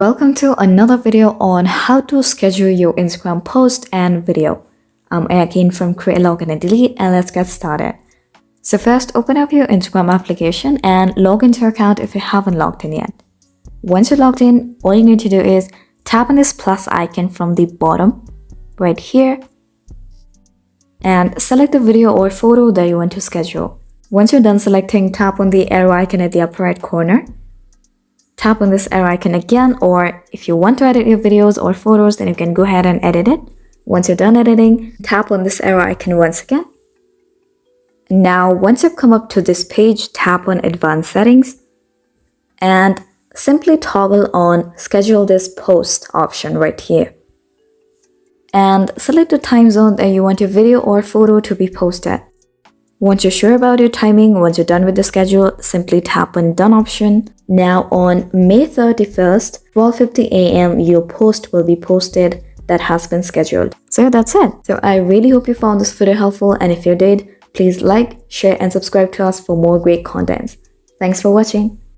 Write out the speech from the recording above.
Welcome to another video on how to schedule your Instagram post and video. I'm Ayakin from Create, Login and Delete, and let's get started. So first, open up your Instagram application and log into your account if you haven't logged in yet. Once you're logged in, all you need to do is tap on this plus icon from the bottom right here and select the video or photo that you want to schedule. Once you're done selecting, tap on the arrow icon at the upper right corner. Tap on this arrow icon again, or if you want to edit your videos or photos, then you can go ahead and edit it. Once you're done editing, tap on this arrow icon once again. Now, once you've come up to this page, tap on Advanced Settings and simply toggle on Schedule this post option right here. And select the time zone that you want your video or photo to be posted. Once you're sure about your timing, once you're done with the schedule, simply tap on Done option. Now on May 31st, 12:50 a.m., your post will be posted that has been scheduled. So that's it. So I really hope you found this video helpful, and if you did, please like, share, and subscribe to us for more great content. Thanks for watching.